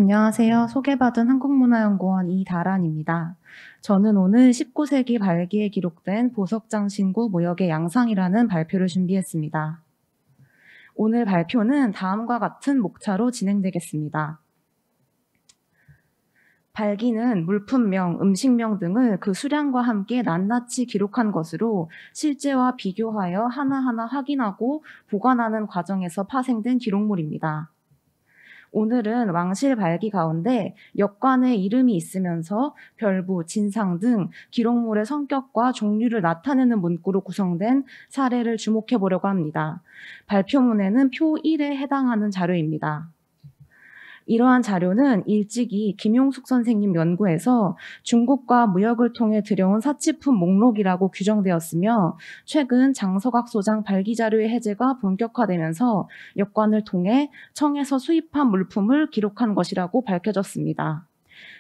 안녕하세요. 소개받은 한국문화연구원 이다란입니다. 저는 오늘 19세기 말기에 기록된 보석장신구 무역의 양상이라는 발표를 준비했습니다. 오늘 발표는 다음과 같은 목차로 진행되겠습니다. 발기는 물품명, 음식명 등을 그 수량과 함께 낱낱이 기록한 것으로 실제와 비교하여 하나하나 확인하고 보관하는 과정에서 파생된 기록물입니다. 오늘은 왕실 발기 가운데 역관의 이름이 있으면서 별부, 진상 등 기록물의 성격과 종류를 나타내는 문구로 구성된 사례를 주목해 보려고 합니다. 발표문에는 표 1에 해당하는 자료입니다. 이러한 자료는 일찍이 김용숙 선생님 연구에서 중국과 무역을 통해 들여온 사치품 목록이라고 규정되었으며 최근 장서각 소장 발기 자료의 해제가 본격화되면서 역관을 통해 청에서 수입한 물품을 기록한 것이라고 밝혀졌습니다.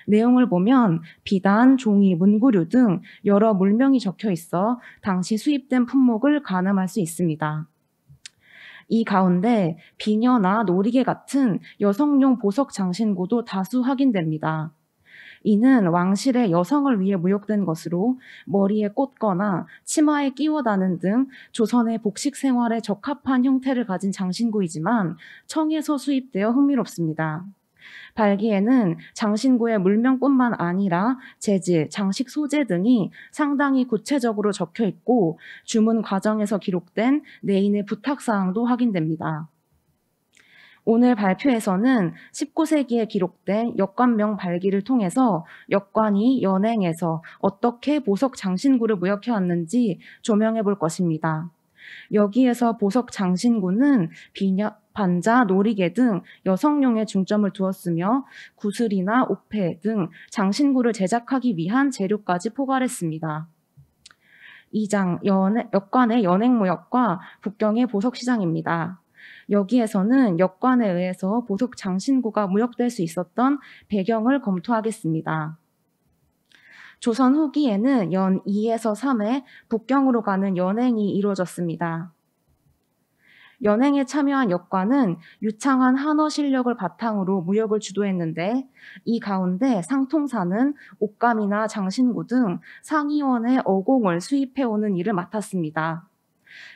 내용을 보면 비단, 종이, 문구류 등 여러 물명이 적혀 있어 당시 수입된 품목을 가늠할 수 있습니다. 이 가운데 비녀나 놀이개 같은 여성용 보석 장신구도 다수 확인됩니다. 이는 왕실의 여성을 위해 무역된 것으로 머리에 꽂거나 치마에 끼워 다는 등 조선의 복식 생활에 적합한 형태를 가진 장신구이지만 청에서 수입되어 흥미롭습니다. 발기에는 장신구의 물명뿐만 아니라 재질, 장식 소재 등이 상당히 구체적으로 적혀 있고 주문 과정에서 기록된 내인의 부탁사항도 확인됩니다. 오늘 발표에서는 19세기에 기록된 역관명 발기를 통해서 역관이 연행에서 어떻게 보석 장신구를 무역해왔는지 조명해 볼 것입니다. 여기에서 보석 장신구는 비녀, 반자, 놀이개 등 여성용에 중점을 두었으며 구슬이나 옥패 등 장신구를 제작하기 위한 재료까지 포괄했습니다. 2장 역관의 연행무역과 북경의 보석시장입니다. 여기에서는 역관에 의해서 보석 장신구가 무역될 수 있었던 배경을 검토하겠습니다. 조선 후기에는 연 2에서 3회 북경으로 가는 연행이 이루어졌습니다. 연행에 참여한 역관은 유창한 한어 실력을 바탕으로 무역을 주도했는데 이 가운데 상통사는 옥감이나 장신구 등 상위원의 어공을 수입해오는 일을 맡았습니다.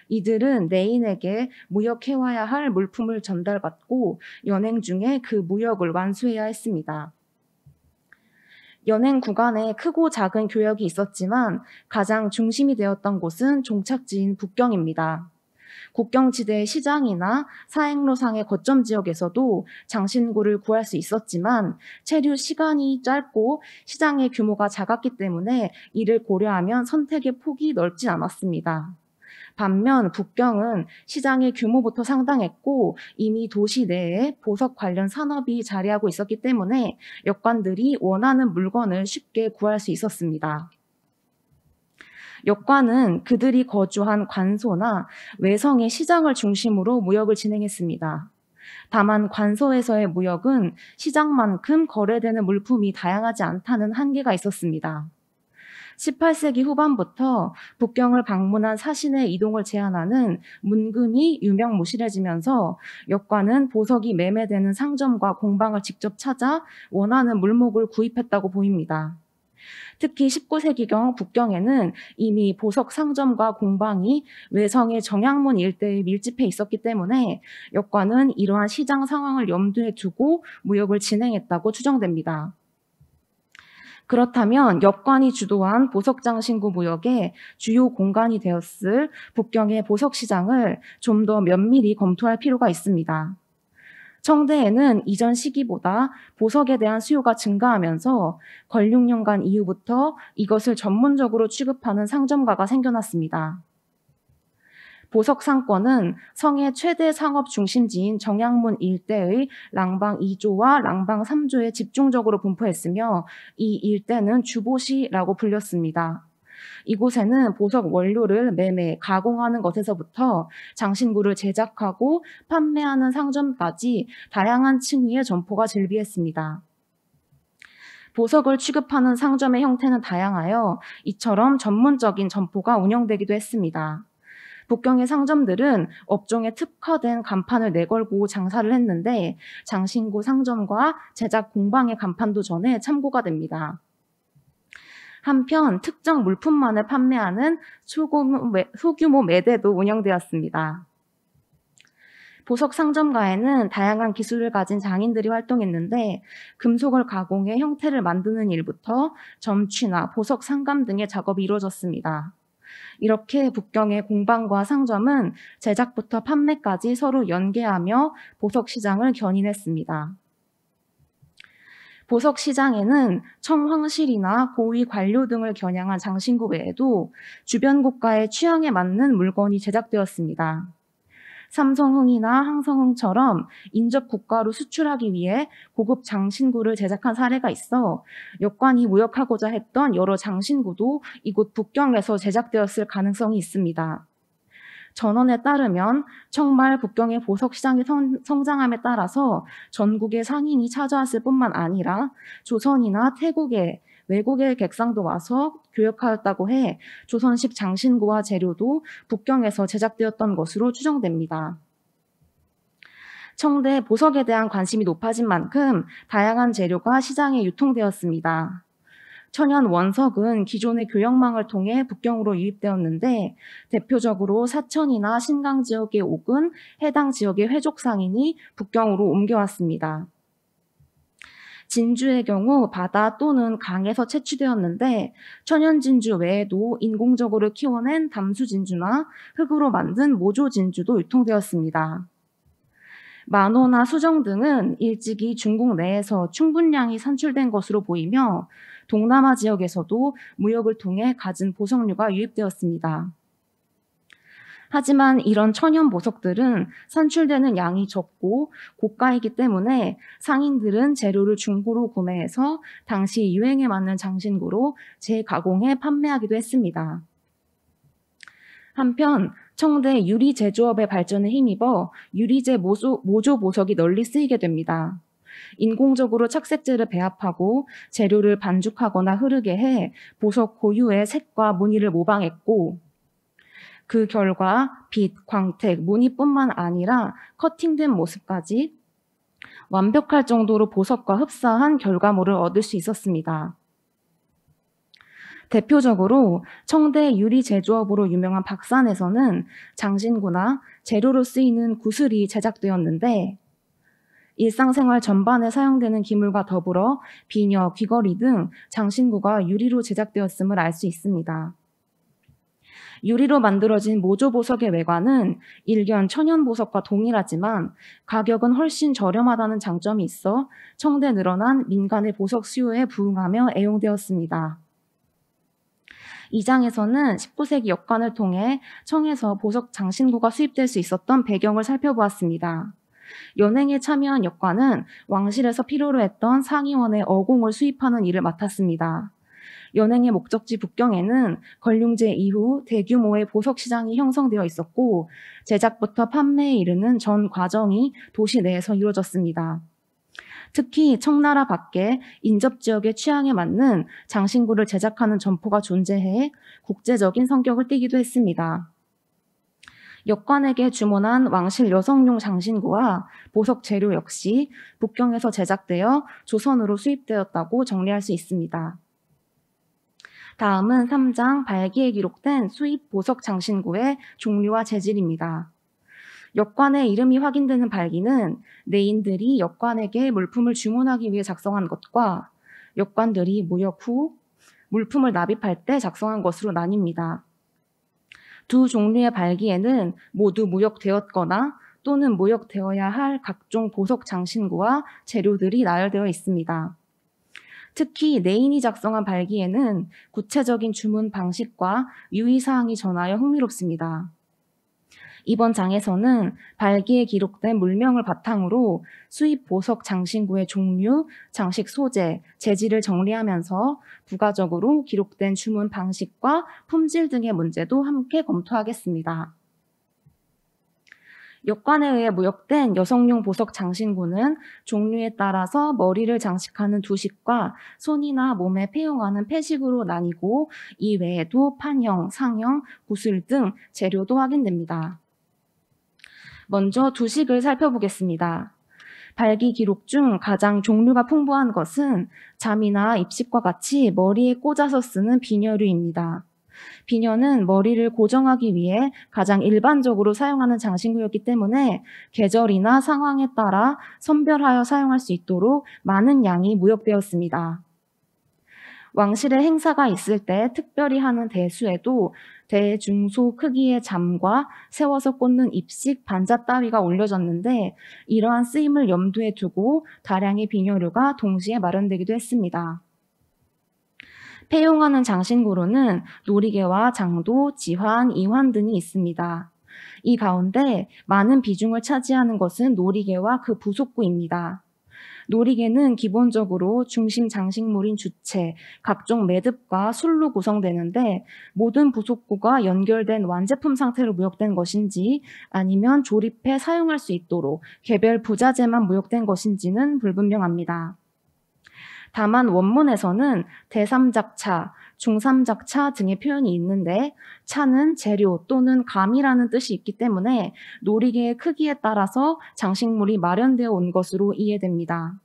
이들은 내인에게 무역해와야 할 물품을 전달받고 연행 중에 그 무역을 완수해야 했습니다. 연행 구간에 크고 작은 교역이 있었지만 가장 중심이 되었던 곳은 종착지인 북경입니다. 국경지대의 시장이나 사행로상의 거점 지역에서도 장신구를 구할 수 있었지만 체류 시간이 짧고 시장의 규모가 작았기 때문에 이를 고려하면 선택의 폭이 넓진 않았습니다. 반면 북경은 시장의 규모부터 상당했고 이미 도시 내에 보석 관련 산업이 자리하고 있었기 때문에 역관들이 원하는 물건을 쉽게 구할 수 있었습니다. 역관은 그들이 거주한 관소나 외성의 시장을 중심으로 무역을 진행했습니다. 다만 관소에서의 무역은 시장만큼 거래되는 물품이 다양하지 않다는 한계가 있었습니다. 18세기 후반부터 북경을 방문한 사신의 이동을 제한하는 문금이 유명무실해지면서 역관은 보석이 매매되는 상점과 공방을 직접 찾아 원하는 물목을 구입했다고 보입니다. 특히 19세기경 북경에는 이미 보석 상점과 공방이 외성의 정약문 일대에 밀집해 있었기 때문에 역관은 이러한 시장 상황을 염두에 두고 무역을 진행했다고 추정됩니다. 그렇다면 역관이 주도한 보석장신구 무역의 주요 공간이 되었을 북경의 보석시장을 좀 더 면밀히 검토할 필요가 있습니다. 청대에는 이전 시기보다 보석에 대한 수요가 증가하면서 건륙년간 이후부터 이것을 전문적으로 취급하는 상점가가 생겨났습니다. 보석 상권은 성의 최대 상업 중심지인 정약문 일대의 랑방 2조와 랑방 3조에 집중적으로 분포했으며 이 일대는 주보시라고 불렸습니다. 이곳에는 보석 원료를 매매, 가공하는 것에서부터 장신구를 제작하고 판매하는 상점까지 다양한 층위의 점포가 즐비했습니다. 보석을 취급하는 상점의 형태는 다양하여 이처럼 전문적인 점포가 운영되기도 했습니다. 북경의 상점들은 업종에 특화된 간판을 내걸고 장사를 했는데 장신구 상점과 제작 공방의 간판도 전해 참고가 됩니다. 한편 특정 물품만을 판매하는 소규모 매대도 운영되었습니다. 보석 상점가에는 다양한 기술을 가진 장인들이 활동했는데 금속을 가공해 형태를 만드는 일부터 점취나 보석 상감 등의 작업이 이루어졌습니다. 이렇게 북경의 공방과 상점은 제작부터 판매까지 서로 연계하며 보석 시장을 견인했습니다. 보석 시장에는 청황실이나 고위 관료 등을 겨냥한 장신구 외에도 주변 국가의 취향에 맞는 물건이 제작되었습니다. 삼성흥이나 항성흥처럼 인접 국가로 수출하기 위해 고급 장신구를 제작한 사례가 있어 역관이 무역하고자 했던 여러 장신구도 이곳 북경에서 제작되었을 가능성이 있습니다. 전원에 따르면 청말 북경의 보석 시장의 성장함에 따라서 전국의 상인이 찾아왔을 뿐만 아니라 조선이나 태국의 외국의 객상도 와서 교역하였다고 해 조선식 장신구와 재료도 북경에서 제작되었던 것으로 추정됩니다. 청대 보석에 대한 관심이 높아진 만큼 다양한 재료가 시장에 유통되었습니다. 천연 원석은 기존의 교역망을 통해 북경으로 유입되었는데 대표적으로 사천이나 신강 지역의 옥은 해당 지역의 회족 상인이 북경으로 옮겨왔습니다. 진주의 경우 바다 또는 강에서 채취되었는데 천연 진주 외에도 인공적으로 키워낸 담수 진주나 흙으로 만든 모조 진주도 유통되었습니다. 만호나 수정 등은 일찍이 중국 내에서 충분량이 산출된 것으로 보이며 동남아 지역에서도 무역을 통해 갖은 보석류가 유입되었습니다. 하지만 이런 천연 보석들은 산출되는 양이 적고 고가이기 때문에 상인들은 재료를 중고로 구매해서 당시 유행에 맞는 장신구로 재가공해 판매하기도 했습니다. 한편 청대 유리 제조업의 발전에 힘입어 유리재 모조 보석이 널리 쓰이게 됩니다. 인공적으로 착색제를 배합하고 재료를 반죽하거나 흐르게 해 보석 고유의 색과 무늬를 모방했고 그 결과 빛, 광택, 무늬뿐만 아니라 커팅된 모습까지 완벽할 정도로 보석과 흡사한 결과물을 얻을 수 있었습니다. 대표적으로 청대 유리 제조업으로 유명한 박산에서는 장신구나 재료로 쓰이는 구슬이 제작되었는데 일상생활 전반에 사용되는 기물과 더불어 비녀, 귀걸이 등 장신구가 유리로 제작되었음을 알 수 있습니다. 유리로 만들어진 모조 보석의 외관은 일견 천연 보석과 동일하지만 가격은 훨씬 저렴하다는 장점이 있어 청대 늘어난 민간의 보석 수요에 부응하며 애용되었습니다. 이 장에서는 19세기 역관을 통해 청에서 보석 장신구가 수입될 수 있었던 배경을 살펴보았습니다. 연행에 참여한 역관은 왕실에서 필요로 했던 상의원의 어공을 수입하는 일을 맡았습니다. 연행의 목적지 북경에는 건륭제 이후 대규모의 보석 시장이 형성되어 있었고 제작부터 판매에 이르는 전 과정이 도시 내에서 이루어졌습니다. 특히 청나라 밖에 인접 지역의 취향에 맞는 장신구를 제작하는 점포가 존재해 국제적인 성격을 띠기도 했습니다. 역관에게 주문한 왕실 여성용 장신구와 보석 재료 역시 북경에서 제작되어 조선으로 수입되었다고 정리할 수 있습니다. 다음은 3장 발기에 기록된 수입 보석 장신구의 종류와 재질입니다. 역관의 이름이 확인되는 발기는 내인들이 역관에게 물품을 주문하기 위해 작성한 것과 역관들이 무역 후 물품을 납입할 때 작성한 것으로 나뉩니다. 두 종류의 발기에는 모두 무역되었거나 또는 무역되어야 할 각종 보석 장신구와 재료들이 나열되어 있습니다. 특히 내인이 작성한 발기에는 구체적인 주문 방식과 유의사항이 전하여 흥미롭습니다. 이번 장에서는 발기에 기록된 물명을 바탕으로 수입 보석 장신구의 종류, 장식 소재, 재질을 정리하면서 부가적으로 기록된 주문 방식과 품질 등의 문제도 함께 검토하겠습니다. 역관에 의해 무역된 여성용 보석 장신구는 종류에 따라서 머리를 장식하는 두식과 손이나 몸에 폐용하는 폐식으로 나뉘고 이 외에도 판형, 상형, 구슬 등 재료도 확인됩니다. 먼저 두식을 살펴보겠습니다. 발기 기록 중 가장 종류가 풍부한 것은 잠이나 입식과 같이 머리에 꽂아서 쓰는 비녀류입니다. 비녀는 머리를 고정하기 위해 가장 일반적으로 사용하는 장신구였기 때문에 계절이나 상황에 따라 선별하여 사용할 수 있도록 많은 양이 무역되었습니다. 왕실의 행사가 있을 때 특별히 하는 대수에도 대중소 크기의 잠과 세워서 꽂는 입식, 반자 따위가 올려졌는데 이러한 쓰임을 염두에 두고 다량의 비녀류가 동시에 마련되기도 했습니다. 폐용하는 장신구로는 놀이개와 장도, 지환, 이환 등이 있습니다. 이 가운데 많은 비중을 차지하는 것은 놀이개와 그 부속구입니다. 놀이개는 기본적으로 중심 장식물인 주체, 각종 매듭과 술로 구성되는데 모든 부속구가 연결된 완제품 상태로 무역된 것인지 아니면 조립해 사용할 수 있도록 개별 부자재만 무역된 것인지는 불분명합니다. 다만 원문에서는 대삼작차, 중삼작차 등의 표현이 있는데 차는 재료 또는 감이라는 뜻이 있기 때문에 놀이개의 크기에 따라서 장식물이 마련되어 온 것으로 이해됩니다.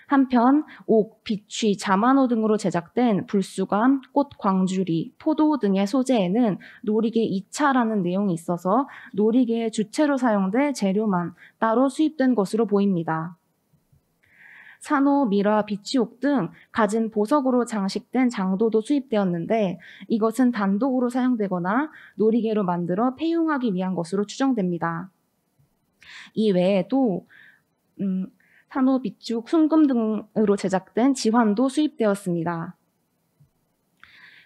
한편 옥, 비취, 자만호 등으로 제작된 불수감, 꽃 광주리, 포도 등의 소재에는 놀이개 2차라는 내용이 있어서 놀이개의 주체로 사용될 재료만 따로 수입된 것으로 보입니다. 산호, 미라, 비치옥 등 갖은 보석으로 장식된 장도도 수입되었는데 이것은 단독으로 사용되거나 놀이개로 만들어 폐용하기 위한 것으로 추정됩니다. 이 외에도 산호, 비치옥, 순금 등으로 제작된 지환도 수입되었습니다.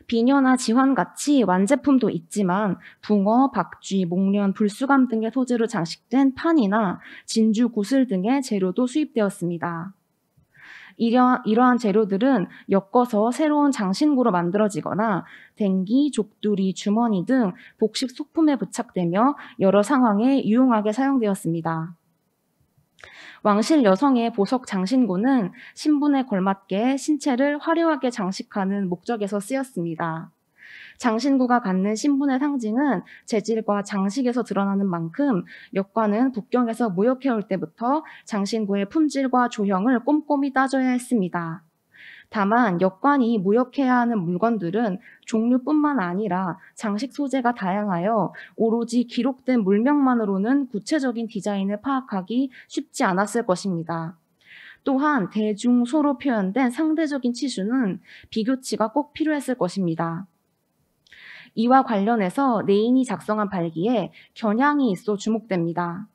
비녀나 지환같이 완제품도 있지만 붕어, 박쥐, 목련, 불수감 등의 소재로 장식된 판이나 진주, 구슬 등의 재료도 수입되었습니다. 이러한 재료들은 엮어서 새로운 장신구로 만들어지거나 댕기, 족두리, 주머니 등 복식 소품에 부착되며 여러 상황에 유용하게 사용되었습니다. 왕실 여성의 보석 장신구는 신분에 걸맞게 신체를 화려하게 장식하는 목적에서 쓰였습니다. 장신구가 갖는 신분의 상징은 재질과 장식에서 드러나는 만큼 역관은 북경에서 무역해올 때부터 장신구의 품질과 조형을 꼼꼼히 따져야 했습니다. 다만 역관이 무역해야 하는 물건들은 종류뿐만 아니라 장식 소재가 다양하여 오로지 기록된 물명만으로는 구체적인 디자인을 파악하기 쉽지 않았을 것입니다. 또한 대중소로 표현된 상대적인 치수는 비교치가 꼭 필요했을 것입니다. 이와 관련해서 레인이 작성한 발기에 겨냥이 있어 주목됩니다.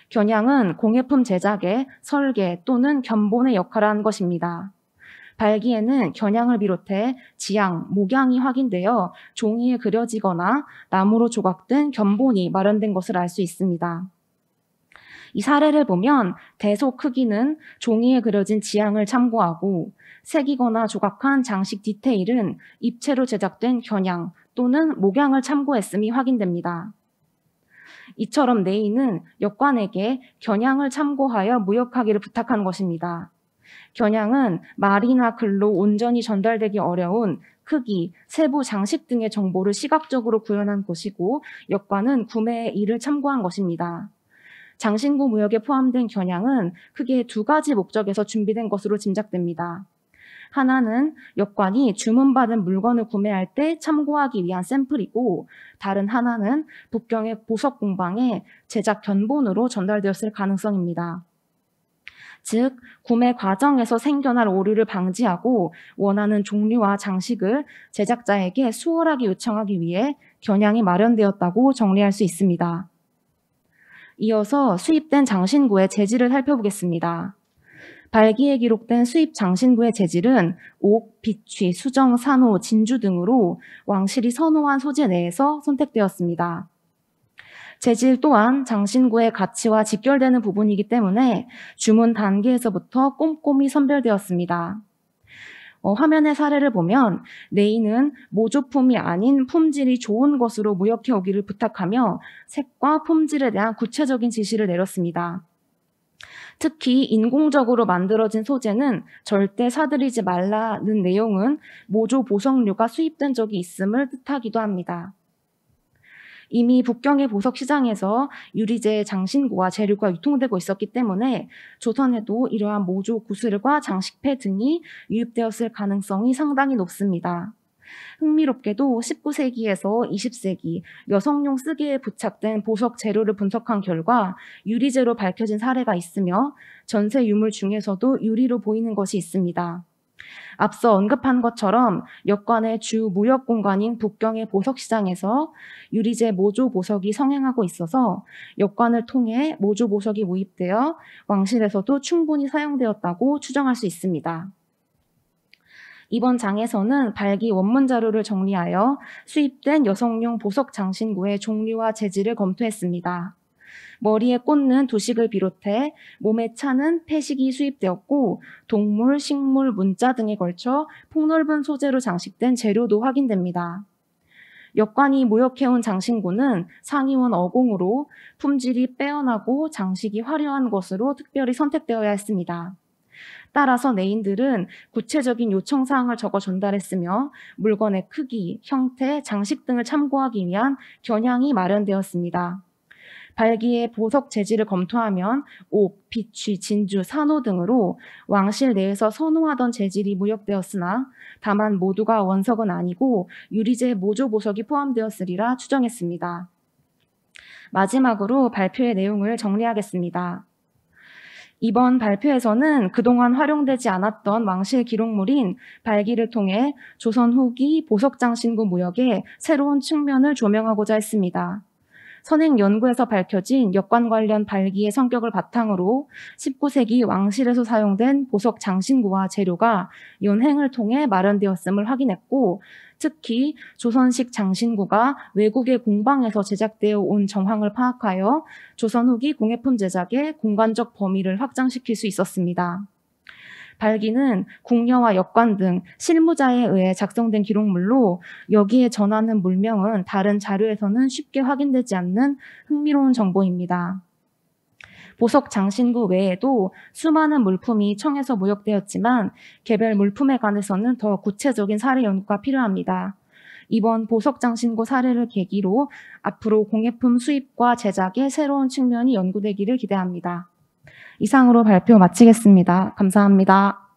겨냥은 공예품 제작의 설계 또는 견본의 역할을 한 것입니다. 발기에는 겨냥을 비롯해 지향, 목양이 확인되어 종이에 그려지거나 나무로 조각된 견본이 마련된 것을 알 수 있습니다. 이 사례를 보면 대소 크기는 종이에 그려진 지향을 참고하고 새기거나 조각한 장식 디테일은 입체로 제작된 겨냥 또는 목양을 참고했음이 확인됩니다. 이처럼 레인은 역관에게 겨냥을 참고하여 무역하기를 부탁한 것입니다. 겨냥은 말이나 글로 온전히 전달되기 어려운 크기, 세부 장식 등의 정보를 시각적으로 구현한 것이고 역관은 구매의 일을 참고한 것입니다. 장신구 무역에 포함된 겨냥은 크게 두 가지 목적에서 준비된 것으로 짐작됩니다. 하나는 역관이 주문받은 물건을 구매할 때 참고하기 위한 샘플이고 다른 하나는 북경의 보석 공방에 제작 견본으로 전달되었을 가능성입니다. 즉, 구매 과정에서 생겨날 오류를 방지하고 원하는 종류와 장식을 제작자에게 수월하게 요청하기 위해 겨냥이 마련되었다고 정리할 수 있습니다. 이어서 수입된 장신구의 재질을 살펴보겠습니다. 발기에 기록된 수입 장신구의 재질은 옥, 비취, 수정, 산호, 진주 등으로 왕실이 선호한 소재 내에서 선택되었습니다. 재질 또한 장신구의 가치와 직결되는 부분이기 때문에 주문 단계에서부터 꼼꼼히 선별되었습니다. 화면의 사례를 보면 네이는 모조품이 아닌 품질이 좋은 것으로 무역해 오기를 부탁하며 색과 품질에 대한 구체적인 지시를 내렸습니다. 특히 인공적으로 만들어진 소재는 절대 사들이지 말라는 내용은 모조 보석류가 수입된 적이 있음을 뜻하기도 합니다. 이미 북경의 보석 시장에서 유리재 장신구와 재료가 유통되고 있었기 때문에 조선에도 이러한 모조 구슬과 장식패 등이 유입되었을 가능성이 상당히 높습니다. 흥미롭게도 19세기에서 20세기 여성용 쓰개에 부착된 보석 재료를 분석한 결과 유리재로 밝혀진 사례가 있으며 전세 유물 중에서도 유리로 보이는 것이 있습니다. 앞서 언급한 것처럼 역관의 주 무역 공간인 북경의 보석시장에서 유리재 모조 보석이 성행하고 있어서 역관을 통해 모조 보석이 무입되어 왕실에서도 충분히 사용되었다고 추정할 수 있습니다. 이번 장에서는 발기 원문 자료를 정리하여 수입된 여성용 보석 장신구의 종류와 재질을 검토했습니다. 머리에 꽂는 두식을 비롯해 몸에 차는 패식이 수입되었고 동물, 식물, 문자 등에 걸쳐 폭넓은 소재로 장식된 재료도 확인됩니다. 역관이 무역해온 장신구는 상위원 어공으로 품질이 빼어나고 장식이 화려한 것으로 특별히 선택되어야 했습니다. 따라서 네인들은 구체적인 요청사항을 적어 전달했으며 물건의 크기, 형태, 장식 등을 참고하기 위한 겨냥이 마련되었습니다. 발기의 보석 재질을 검토하면 옥, 비취, 진주, 산호 등으로 왕실 내에서 선호하던 재질이 무역되었으나 다만 모두가 원석은 아니고 유리재 모조 보석이 포함되었으리라 추정했습니다. 마지막으로 발표의 내용을 정리하겠습니다. 이번 발표에서는 그동안 활용되지 않았던 왕실 기록물인 발기를 통해 조선 후기 보석장신구 무역의 새로운 측면을 조명하고자 했습니다. 선행 연구에서 밝혀진 역관 관련 발기의 성격을 바탕으로 19세기 왕실에서 사용된 보석 장신구와 재료가 연행을 통해 마련되었음을 확인했고 특히 조선식 장신구가 외국의 공방에서 제작되어 온 정황을 파악하여 조선 후기 공예품 제작의 공간적 범위를 확장시킬 수 있었습니다. 발기는 궁녀와 역관 등 실무자에 의해 작성된 기록물로 여기에 전하는 물명은 다른 자료에서는 쉽게 확인되지 않는 흥미로운 정보입니다. 보석 장신구 외에도 수많은 물품이 청에서 무역되었지만 개별 물품에 관해서는 더 구체적인 사례 연구가 필요합니다. 이번 보석 장신구 사례를 계기로 앞으로 공예품 수입과 제작의 새로운 측면이 연구되기를 기대합니다. 이상으로 발표 마치겠습니다. 감사합니다.